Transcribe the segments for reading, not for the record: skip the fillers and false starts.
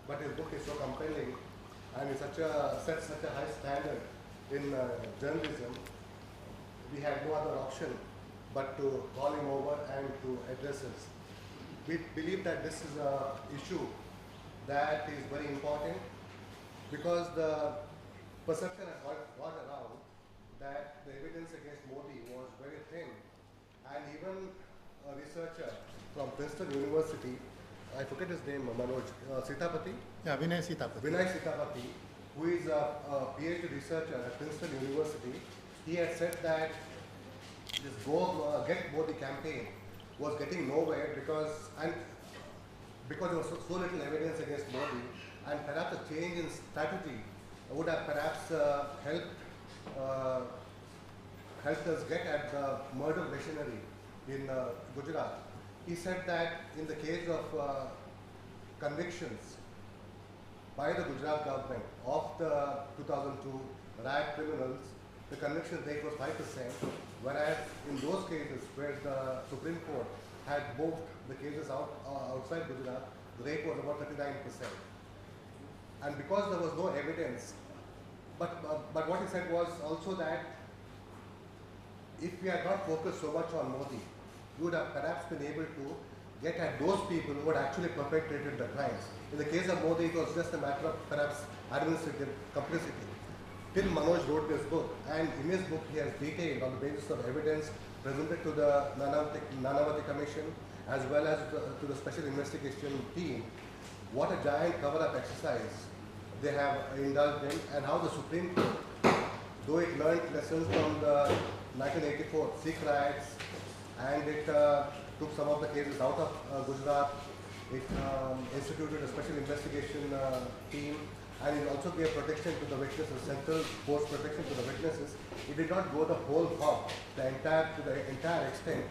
but his book is so compelling and it sets such a high standard in journalism. We had no other option but to call him over and to address this. We believe that this is an issue that is very important because the perception has got around that the evidence against Modi was very thin, and even a researcher from Princeton University, I forget his name, Manoj, Sitapati? Yeah, Vinay Sitapati. Vinay Sitapati, who is a PhD researcher at Princeton University, he had said that this Get Modi campaign was getting nowhere because there was so little evidence against Modi, and perhaps a change in strategy would have perhaps helped us get at the murder machinery in Gujarat. He said that in the case of convictions by the Gujarat government of the 2002 riot criminals, the conviction rate was 5%, whereas in those cases where the Supreme Court had moved the cases outside Gujarat, the rate was about 39%. And because there was no evidence, but what he said was also that if we had not focused so much on Modi, we would have perhaps been able to get at those people who had actually perpetrated the crimes. In the case of Modi, it was just a matter of perhaps administrative complicity. Till Manoj wrote this book, and in his book he has detailed on the basis of evidence presented to the Nanavati Commission as well as to the Special Investigation Team, what a giant cover-up exercise they have indulged in, and how the Supreme Court, though it learned lessons from the 1984 Sikh riots, and it took some of the cases out of Gujarat, it instituted a special investigation team, and it also gave protection to the witnesses, central force protection to the witnesses. It did not go the whole hog, to the entire extent,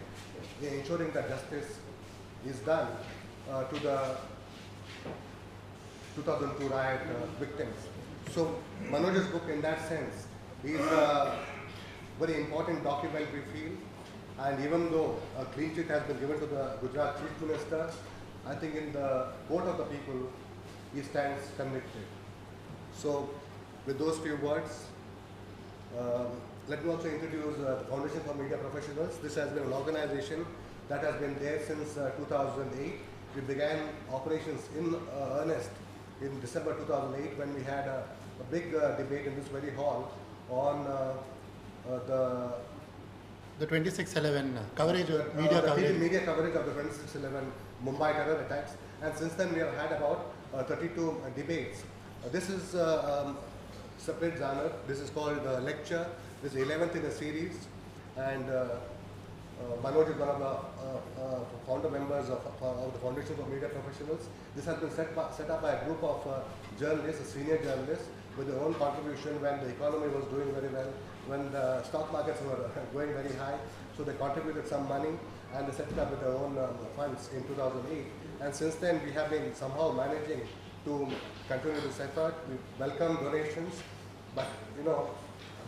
in ensuring that justice is done to the 2002 riot victims. So Manoj's book in that sense is a very important document, we feel, and even though a clean sheet has been given to the Gujarat Chief Minister, I think in the court of the people he stands convicted. So with those few words, let me also introduce the Foundation for Media Professionals. This has been an organization that has been there since 2008. We began operations in earnest in December 2008 when we had a big debate in this very hall on the 26/11 coverage of media coverage of the 26/11 Mumbai terror attacks, and since then we have had about 32 debates. This is separate genre. This is called lecture. This is 11th in a series, and Manoj is one of the founder members of the Foundation for Media Professionals. This has been set up by a group of journalists, senior journalists, with their own contribution when the economy was doing very well, when the stock markets were going very high. So they contributed some money and they set it up with their own funds in 2008. And since then we have been somehow managing to continue this effort. We welcome donations, but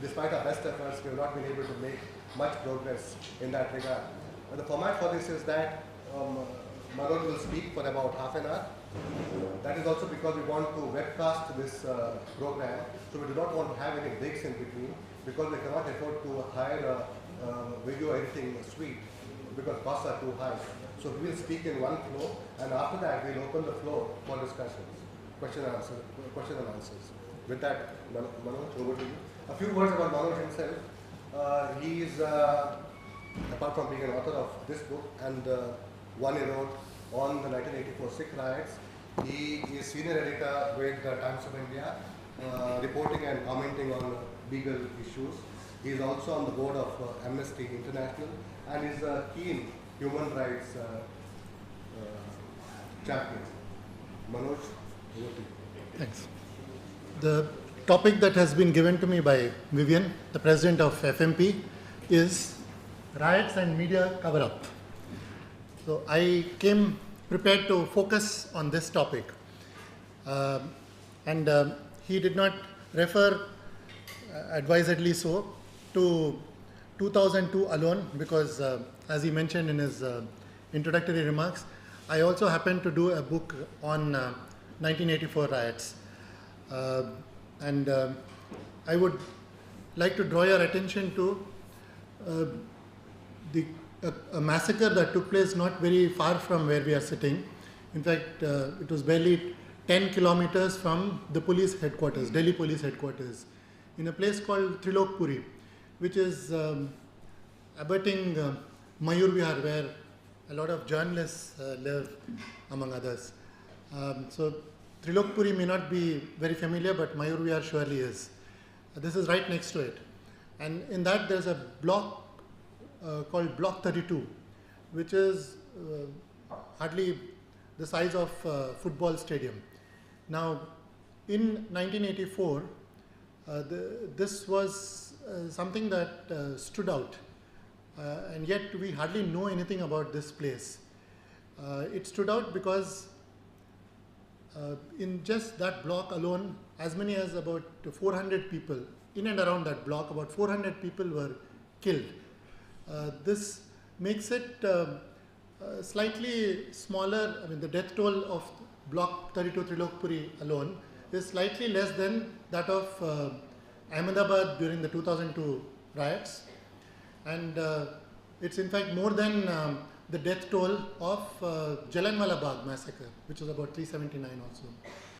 despite our best efforts, we have not been able to make much progress in that regard. And the format for this is that Manoj will speak for about half an hour. That is also because we want to webcast this program, so we do not want to have any breaks in between, because we cannot afford to hire a video editing suite because costs are too high. So we will speak in one flow, and after that we will open the floor for discussions, question and answers. With that, Manoj, over to you. A few words about Manoj himself. He is, apart from being an author of this book and one he wrote on the 1984 Sikh riots, he is senior editor with the Times of India, reporting and commenting on legal issues. He is also on the board of Amnesty International and is a keen human rights champion. Manoj, over to you. Thanks. The topic that has been given to me by Vivian, the president of FMP, is riots and media cover-up. So I came prepared to focus on this topic. And he did not refer, advisedly so, to 2002 alone, because as he mentioned in his introductory remarks, I also happened to do a book on 1984 riots. And I would like to draw your attention to a massacre that took place not very far from where we are sitting. In fact, it was barely 10 kilometers from the police headquarters, Delhi police headquarters, in a place called Trilokpuri, which is abutting Mayur Vihar, where a lot of journalists live, among others. So Trilokpuri may not be very familiar, but Mayur Vihar surely is. This is right next to it. And in that there's a block called Block 32, which is hardly the size of a football stadium. Now, in 1984, this was something that stood out, and yet we hardly know anything about this place. It stood out because in just that block alone, as many as about 400 people, in and around that block, about 400 people were killed. This makes it slightly smaller. I mean, the death toll of Block 32 Trilokpuri alone is slightly less than that of Ahmedabad during the 2002 riots, and it's in fact more than the death toll of Jallianwala Bagh massacre, which was about 379 also.